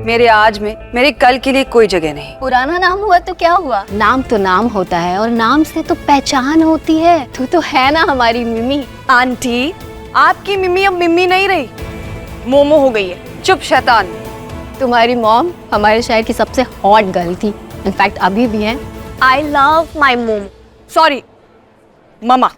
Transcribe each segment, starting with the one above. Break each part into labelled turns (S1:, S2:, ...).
S1: मेरे आज में, मेरे कल के लिए कोई जगह नहीं।
S2: पुराना नाम हुआ तो क्या हुआ, नाम तो नाम होता है और नाम से तो पहचान होती है। तू तो है ना हमारी मिमी।
S1: आंटी, आपकी मिमी अब मिमी नहीं रही, मोमो हो गई है। चुप शैतान।
S2: तुम्हारी मॉम हमारे शहर की सबसे हॉट गर्ल थी, इनफैक्ट अभी भी है। आई लव माई मोम।
S1: Sorry mama.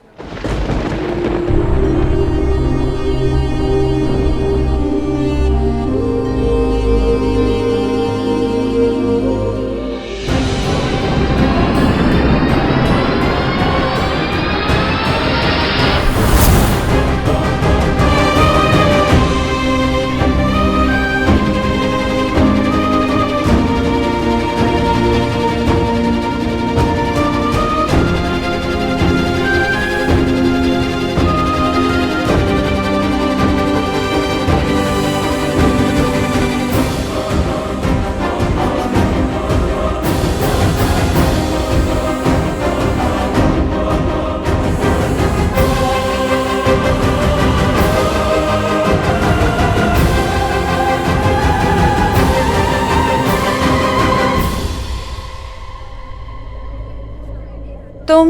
S1: तुम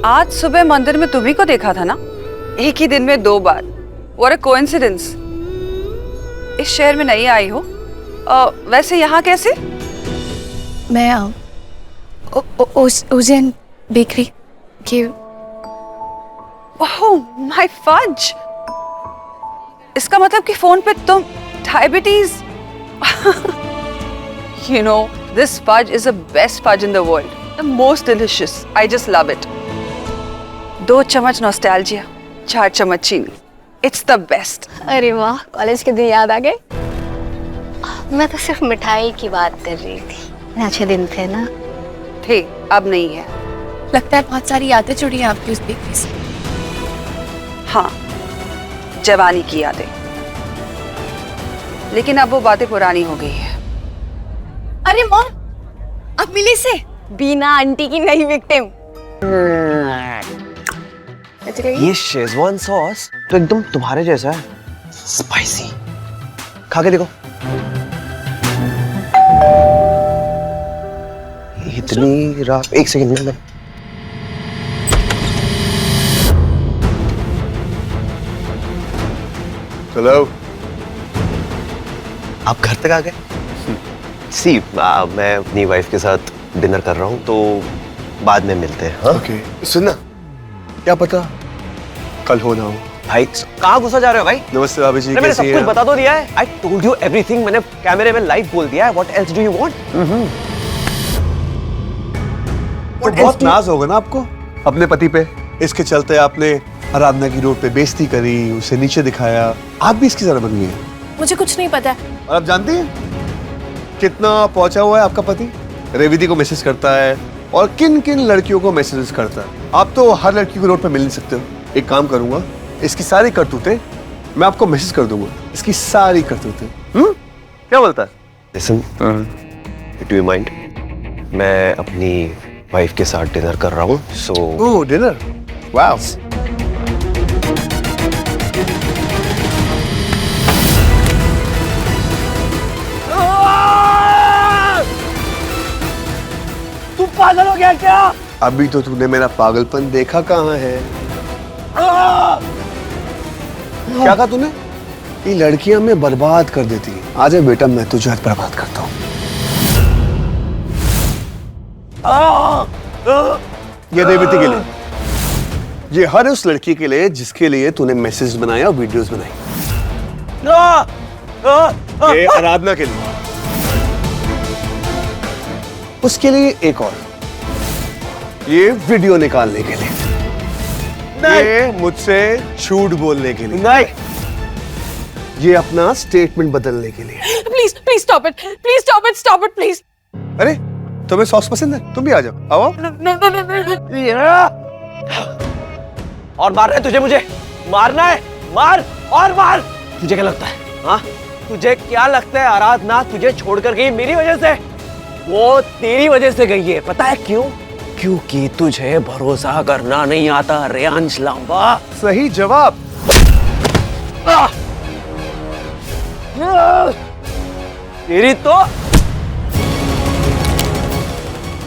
S1: आज सुबह मंदिर में तुम्ही को देखा था ना, एक ही दिन में 2 बार। What a coincidence। इस शहर में नहीं आई हो, वैसे यहाँ कैसे?
S3: मैं उजैन बेकरी की।
S1: Oh my fudge. इसका मतलब कि फोन पे तुम diabetes. You know, this fudge is the best fudge in the world. The most delicious. I just love it. 2 चम्मच नॉस्टैल्जिया, 4 चम्मच चीनी। It's the best.
S2: अरे वाह, कॉलेज के दिन याद आ गए। मैं तो सिर्फ मिठाई की बात कर रही थी। अच्छे दिन थे ना।
S1: थे, अब नहीं है।
S3: लगता है बहुत सारी यादें जुड़ी हैं आपकी उस बेकरी से।
S1: हाँ, जवानी की यादें। लेकिन अब वो बातें पुरानी हो गई है।
S3: अरे मॉम, अब मिली से
S2: बीना आंटी की नई विक्टिम।
S4: ये शेजवान सॉस तो एकदम तुम्हारे जैसा है, स्पाइसी। खा के देखो। इतनी रात, 1 सेकंड में।
S5: हेलो,
S4: आप घर तक आ गए? मैं अपनी वाइफ के साथ डिनर कर रहा हूँ, तो बाद में मिलते हैं। हाँ?
S5: ओके। सुनना, क्या पता कल हो ना हो।
S4: भाई कहाँ घुसा जा रहे हो भाई?
S5: नमस्ते भाभी जी,
S4: मैंने सब
S5: कैसी
S4: कुछ
S5: हैं
S4: बता तो दिया है। I told you everything, मैंने कैमरे में लाइव बोल दिया है। What else do you want?
S5: तो बहुत नाज होगा ना आपको अपने पति पे। इसके चलते आपने आराधना की रोड पे बेइज्जती करी, उसे नीचे दिखाया। आप भी इसकी तरह बन गई हैं।
S3: मुझे कुछ नहीं पता।
S5: और आप जानती हैं कितना पहुंचा हुआ है आपका पति? रेवती को मैसेज करता है और किन किन लड़कियों को मैसेजेस करता है। आप तो हर लड़की को रोड पे मिल नहीं सकते हो। एक काम करूंगा, इसकी सारी करतूतें मैं आपको मैसेज कर दूंगा। इसकी सारी करतूतें। क्या बोलता है?
S4: Listen, do you mind? मैं अपनी वाइफ के साथ डिनर कर रहा हूँ, so
S5: ओह डिनर, वाओ।
S4: तू पागल हो गया क्या?
S5: अभी तो तूने मेरा पागलपन देखा कहाँ है? क्या कहा तूने? ये लड़कियां मैं बर्बाद कर देती हैं। आजा बेटा, मैं तुझे आज बर्बाद करता हूँ। ये रेवती के लिए, ये हर उस लड़की के लिए जिसके लिए तूने मैसेज बनाया और वीडियोस बनाई। ये आराधना के लिए, उसके लिए एक और, ये वीडियो निकालने के लिए, ये मुझसे झूठ बोलने के लिए,
S4: नहीं,
S5: ये अपना स्टेटमेंट बदलने के लिए।
S3: Please please stop it, please stop it, stop it please.
S5: अरे तुम्हें सॉस पसंद है? तुम भी आ जाओ, आओ।
S4: और मारना है तुझे, मुझे मारना है, मार और मार। तुझे क्या लगता है? हाँ, तुझे क्या लगता है आराधना तुझे छोड़कर गई मेरी वजह से? वो तेरी वजह से गई है। पता है क्यों? क्योंकि तुझे भरोसा करना नहीं आता रेयांश लांबा।
S5: सही जवाब।
S4: तेरी तो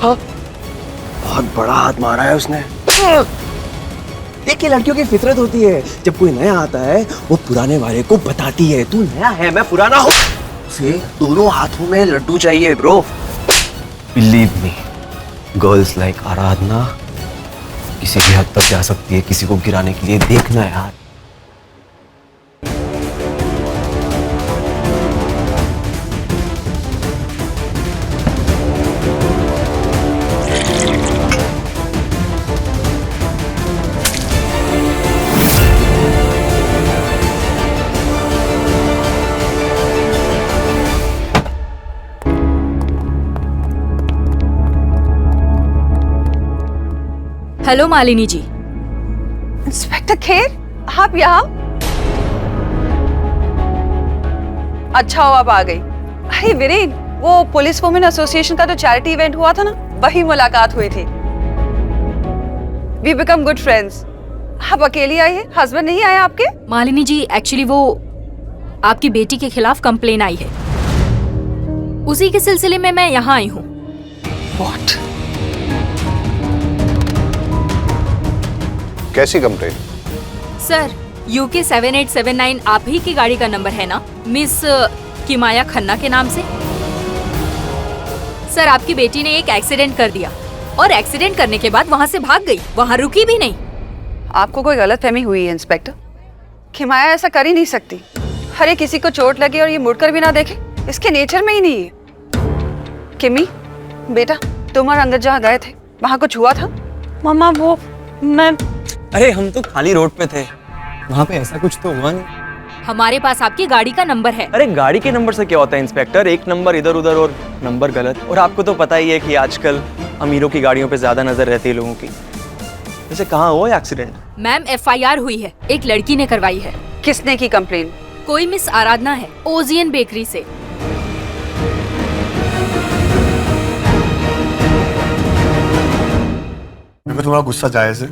S4: हाँ, बहुत बड़ा हाथ मारा है उसने। देखिए लड़कियों की फितरत होती है, जब कोई नया आता है वो पुराने वाले को बताती है तू नया है मैं पुराना हूँ। उसे दोनों हाथों में लड्डू चाहिए bro. Believe me, girls like Aradhana किसी भी हद तक जा सकती है किसी को गिराने के लिए। देखना यार।
S3: हेलो मालिनी जी।
S1: इंस्पेक्टर खेर, आप यहाँ? अच्छा हुआ आप आ गई। अरे वीरेन, वो पुलिस वुमेन एसोसिएशन का जो चैरिटी इवेंट हुआ था ना, वही मुलाकात हुई थी। We become good friends. आप अकेली आई है, हस्बैंड नहीं आए आपके?
S3: मालिनी जी, एक्चुअली वो आपकी बेटी के खिलाफ कंप्लेन आई है, उसी के सिलसिले में मैं यहाँ आई हूँ।
S1: What?
S5: कैसी कंप्लेंट?
S3: सर, UK 7879 आप ही की गाड़ी का नंबर है ना, मिस किमाया खन्ना के नाम से? सर, आपकी बेटी ने एक एक्सीडेंट कर दिया और एक्सीडेंट करने के बाद वहाँ से भाग गई, वहाँ रुकी भी नहीं।
S1: आपको कोई गलतफहमी हुई है इंस्पेक्टर। खिमाया ऐसा कर ही नहीं सकती। हर एक किसी को चोट लगे और ये मुड़कर भी ना देखे, इसके नेचर में ही नहीं है। किमी, बेटा तुम और अंदर जहाँ गए थे वहाँ कुछ हुआ था?
S6: मम्मा वो मैं
S4: अरे हम तो खाली रोड पे थे, वहाँ पे ऐसा कुछ तो हुआ नहीं।
S3: हमारे पास आपकी गाड़ी का नंबर है।
S4: अरे गाड़ी के नंबर से क्या होता है इंस्पेक्टर, एक नंबर इधर उधर और नंबर गलत। और आपको तो पता ही है कि आजकल अमीरों की गाड़ियों पे ज्यादा नजर रहती है लोगों की। वैसे कहाँ हुआ एक्सीडेंट?
S3: मैम, FIR हुई है, एक लड़की ने करवाई है।
S1: किसने की कंप्लेन?
S3: कोई मिस आराधना है, ओजियन बेकरी से।
S5: मेरे को तुम्हारा गुस्सा जायज है,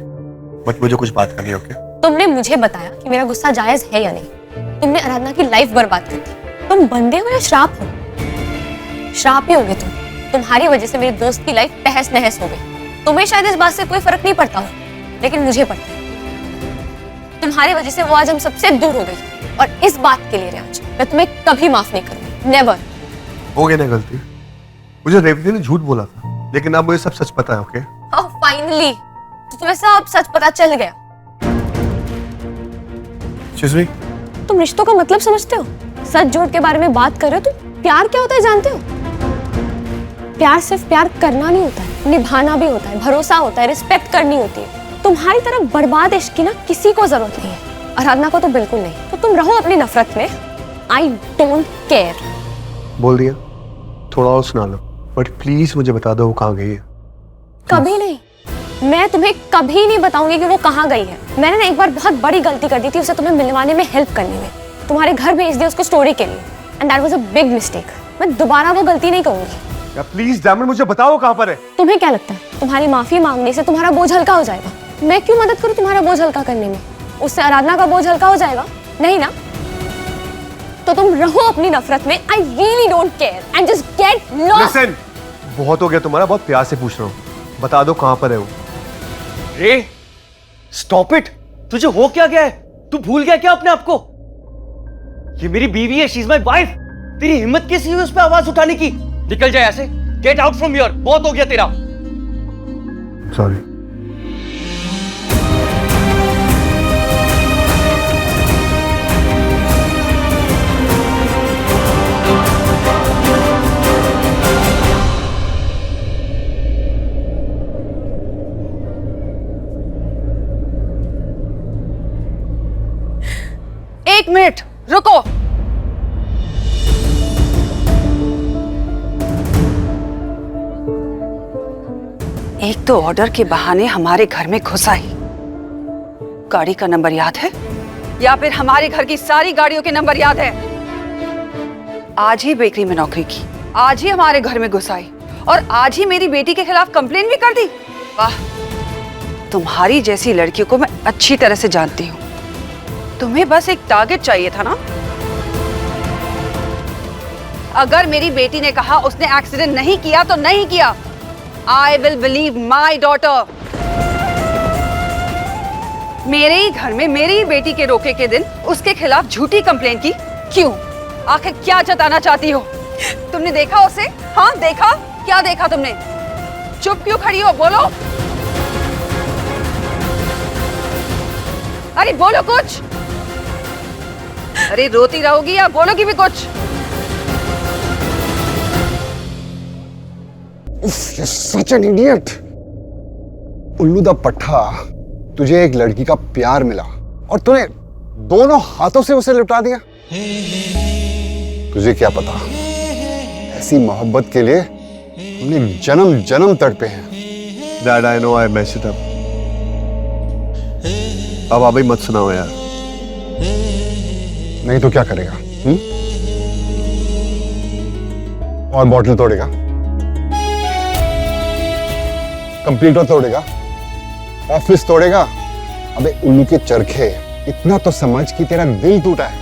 S5: बट मुझे कुछ बात करनी है। ओके?
S2: तुमने मुझे बताया कि मेरा गुस्सा जायज है या नहीं। तुमने आराधना की लाइफ बर्बाद कर दी। तुम बंदे हो या श्राप हो? श्राप ही होगे तुम। तुम्हारी वजह से मेरे दोस्त की लाइफ तहस नहस हो गई। तुम्हें शायद इस बात से कोई फर्क नहीं पड़ता हो, लेकिन मुझे पड़ता है। तुम्हारी वजह से वो आज हम सबसे दूर हो गई, और इस बात के लिए आज मैं तुम्हें कभी माफ नहीं करूंगी। नेवर।
S5: हो गई ना गलती। मुझे रेवती ने झूठ बोला था, लेकिन अब मुझे सब सच पता है। ओके?
S2: फाइनली तो तुम्हें सब सच पता चल गया।
S5: Excuse me?
S2: तुम रिश्तों का मतलब समझते हो? सच झूठ के बारे में बात कर रहे हो तुम। प्यार क्या होता है जानते हो? प्यार सिर्फ प्यार करना नहीं होता है, निभाना भी होता है, भरोसा होता है, रिस्पेक्ट करनी होती है। तुम्हारी तरफ बर्बाद इश्क की ना किसी को जरूरत नहीं है, आराधना को तो बिल्कुल नहीं। तो तुम रहो अपनी नफरत में। I don't care.
S5: बोल दिया, थोड़ा और सुना लो, बट प्लीज मुझे बता दो वो कहाँ गई है।
S2: कभी नहीं। मैं तुम्हें कभी नहीं बताऊंगी कि वो कहाँ गई है। मैंने ना एक बार बहुत बड़ी गलती कर दी थी, उसे तुम्हें मिलवाने में, हेल्प करने में। तुम्हारे घर भेज दिया उसको स्टोरी के लिए, and that was a big mistake. मैं दोबारा वो गलती नहीं करूंगी।
S5: या प्लीज डायमंड मुझे बताओ कहाँ पर है।
S2: तुम्हें क्या लगता है तुम्हारी माफी मांगने से तुम्हारा बोझ हल्का हो जाएगा? मैं क्यों मदद करूं तुम्हारा बोझ हल्का करने में? उससे आराधना का बोझ हल्का हो जाएगा? नहीं ना। तो तुम रहो अपनी नफरत में। I really don't care and just get lost.
S5: Listen, बहुत हो गया तुम्हारा, बहुत प्यार से पूछ रहा हूँ, बता दो कहाँ पर है वो।
S4: रे स्टॉप इट। तुझे हो क्या गया है? तू भूल गया क्या अपने आप को? ये मेरी बीवी है, शी इज माय वाइफ। तेरी हिम्मत कैसी हुई उस पर आवाज उठाने की? निकल जाए ऐसे, गेट आउट फ्रॉम हियर। बहुत हो गया तेरा।
S5: सॉरी।
S1: एक मिनट रुको। एक तो ऑर्डर के बहाने हमारे घर में घुसा ही। गाड़ी का नंबर याद है या फिर हमारे घर की सारी गाड़ियों के नंबर याद है? आज ही बेकरी में नौकरी की, आज ही हमारे घर में घुसाई और आज ही मेरी बेटी के खिलाफ कंप्लेन भी कर दी। वाह, तुम्हारी जैसी लड़कियों को मैं अच्छी तरह से जानती हूँ। तुम्हें बस एक टारगेट चाहिए था ना? अगर मेरी बेटी ने कहा उसने एक्सीडेंट नहीं किया तो नहीं किया। I will believe my daughter. मेरे ही घर में मेरी ही बेटी के रोके के दिन उसके खिलाफ झूठी कंप्लेंट की। क्यों? आखिर क्या जताना चाहती हो? तुमने देखा उसे? हाँ देखा? क्या देखा तुमने? चुप क्यों खड़ी हो? बोलो। अरे बोलो कुछ। अरे रोती रहोगी या बोलोगी भी कुछ?
S7: Such an idiot. उल्लू दा पट्टा, तुझे एक लड़की का प्यार मिला और तूने दोनों हाथों से उसे लुटा दिया। तुझे क्या पता, ऐसी मोहब्बत के लिए हमने जन्म जन्म तड़पे हैं।
S5: Dad I know I messed it up. अब आप ही मत सुनाओ यार।
S7: नहीं तो क्या करेगा? और बॉटल तोड़ेगा, कंप्यूटर तोड़ेगा, ऑफिस तोड़ेगा। अबे उल्लू के चरखे, इतना तो समझ कि तेरा दिल टूटा है,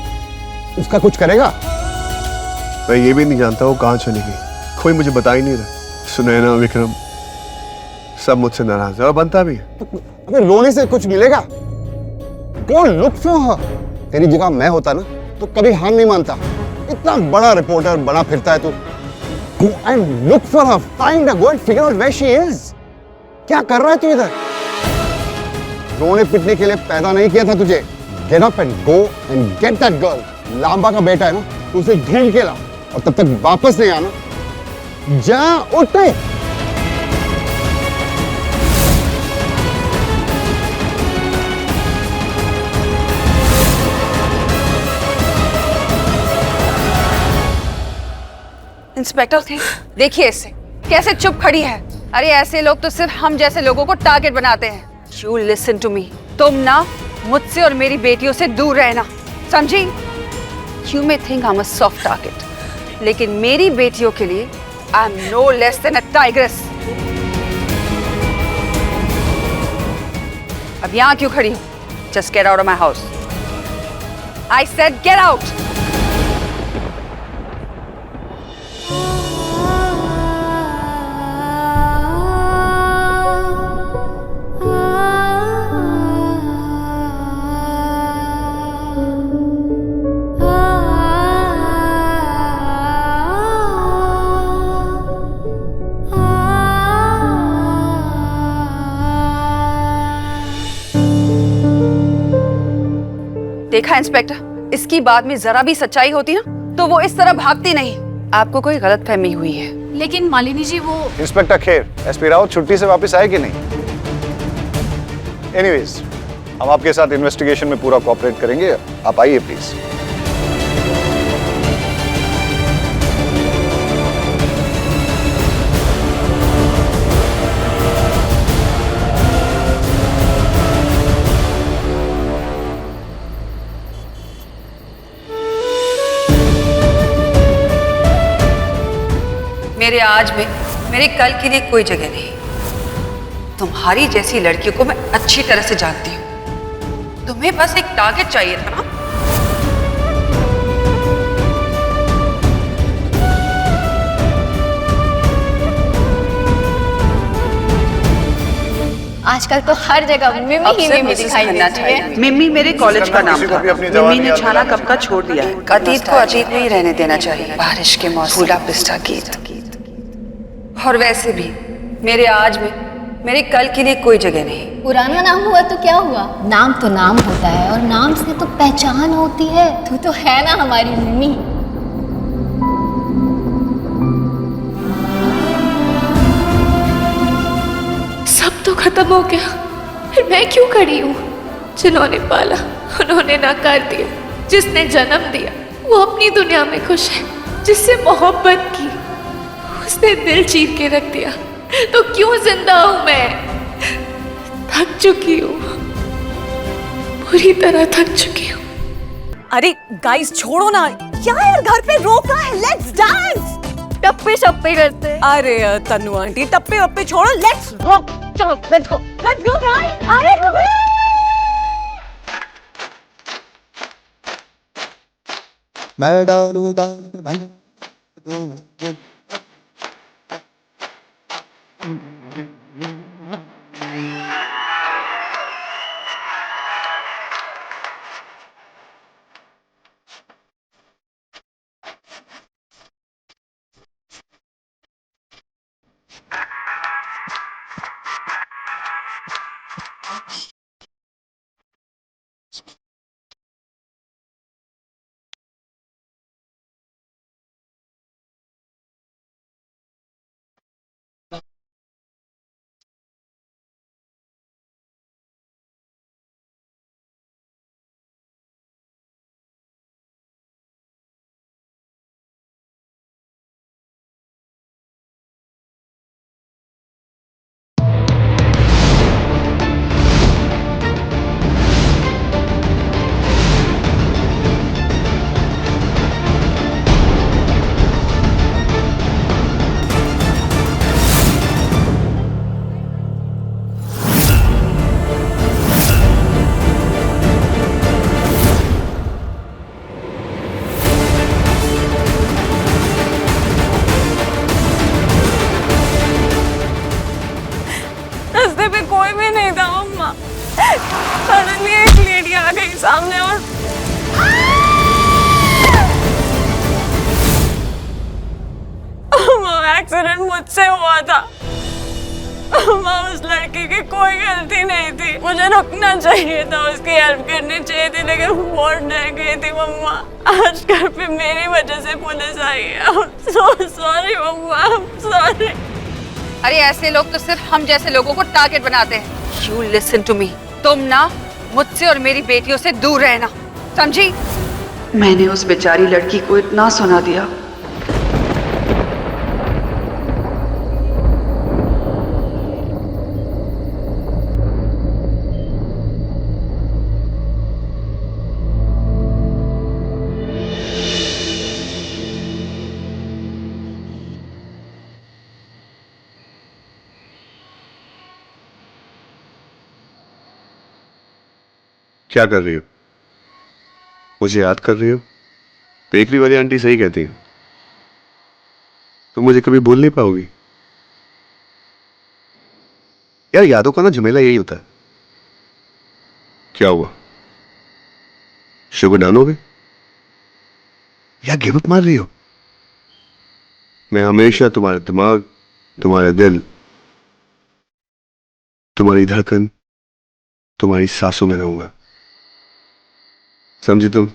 S7: उसका कुछ करेगा?
S5: मैं ये भी नहीं जानता वो कहाँ चली गई, कोई मुझे बता ही नहीं रहा। सुनैना, विक्रम सब मुझसे नाराज है और बनता भी है।
S7: अबे रोने से कुछ मिलेगा? कौन लुक फॉर हर? तेरी जगह मैं होता ना तो कभी हार नहीं मानता। इतना बड़ा रिपोर्टर बना फिरता है तू। Go and look for her, find her, go and figure out where she is. क्या कर रहा है तू इधर? रोने पिटने के लिए पैदा नहीं किया था तुझे। Get up and go and get that girl. Lamba का बेटा है ना, तू उसे ढूंढ के ला और तब तक वापस नहीं आना। जा उठ।
S1: इंस्पेक्टर थे, देखिए इसे कैसे चुप खड़ी है। अरे ऐसे लोग तो सिर्फ हम जैसे लोगों को टारगेट बनाते हैं। You listen to me. तुम ना मुझसे और मेरी बेटियों से दूर रहना, समझी? You may think I'm a soft target, लेकिन मेरी बेटियों के लिए I'm no less than a tigress. अब यहाँ क्यों खड़ी हो? Just get out of my house. I said get out. देखा इंस्पेक्टर, इसकी बात में जरा भी सच्चाई होती ना तो वो इस तरह भागती नहीं। आपको कोई गलतफहमी हुई है।
S3: लेकिन मालिनी जी वो
S7: इंस्पेक्टर खेर, एसपी रावत छुट्टी से वापस आए कि नहीं? एनीवेज, हम आपके साथ इन्वेस्टिगेशन में पूरा कोऑपरेट करेंगे। आप आइए प्लीज।
S1: मेरे आज में, मेरे कल के लिए कोई जगह नहीं। तुम्हारी जैसी लड़कियों को मैं अच्छी तरह से जानती हूँ। तुम्हें बस एक टारगेट चाहिए था ना?
S2: आजकल तो हर जगह मिमी ही मिमी दिखाई देती है।
S1: मिमी मेरे कॉलेज का नाम था। मिमी ने छाना कब का छोड़ दिया है। अतीत को अतीत में ही रहने देना चाहिए। बारिश के मौसम, फूला पिस्ता गीत। और वैसे भी मेरे आज में, मेरे कल के लिए कोई जगह नहीं।
S8: पुराना नाम हुआ तो क्या हुआ? नाम तो नाम होता है और नाम से तो पहचान होती है। तू तो है ना हमारी मिमी।
S9: सब तो खत्म हो गया, फिर मैं क्यों खड़ी हूँ? जिन्होंने पाला उन्होंने नकार दिया, जिसने जन्म दिया वो अपनी दुनिया में खुश है, जिससे मोहब्बत की उसने दिल चीर के रख दिया। तो क्यों जिंदा हूं मैं? थक चुकी हूँ, पूरी तरह थक चुकी हूँ।
S6: अरे गाइस छोड़ो ना, क्या यार घर पे रोका है? Let's dance.
S9: टप्पे शप्पे करते हैं।
S6: अरे तन्नू आंटी टप्पे वप्पे छोड़ो, लेट्स रॉक। चलो लेट्स गो गाइस। अरे
S7: मैं डालूंगा
S6: रास्ते पे कोई भी नहीं था मम्मा। सडनली एक लेडी आ गई सामने और वो एक्सीडेंट मुझसे हुआ था। मम्मा उस लड़की की कोई गलती नहीं थी, मुझे रुकना चाहिए था, उसकी हेल्प करनी चाहिए थी, लेकिन वो डर गई थी मम्मा। आज घर पे मेरी वजह से पुलिस आई है। सो सॉरी मम्मा, सॉरी।
S1: अरे ऐसे लोग तो सिर्फ हम जैसे लोगों को टारगेट बनाते हैं। यू लिसन टू मी, तुम ना मुझसे और मेरी बेटियों से दूर रहना, समझी? मैंने उस बेचारी लड़की को इतना सुना दिया।
S5: क्या कर रही हो? मुझे याद कर रही हो? बेकरी वाली आंटी सही कहती है, तुम मुझे कभी भूल नहीं पाओगी। यार यादों का ना झमेला यही होता है। क्या हुआ, शुगर डाउन हो गई या गिव अप मार रही हो? मैं हमेशा तुम्हारे दिमाग, तुम्हारे दिल, तुम्हारी धड़कन, तुम्हारी सांसों में रहूंगा, समझी तुम?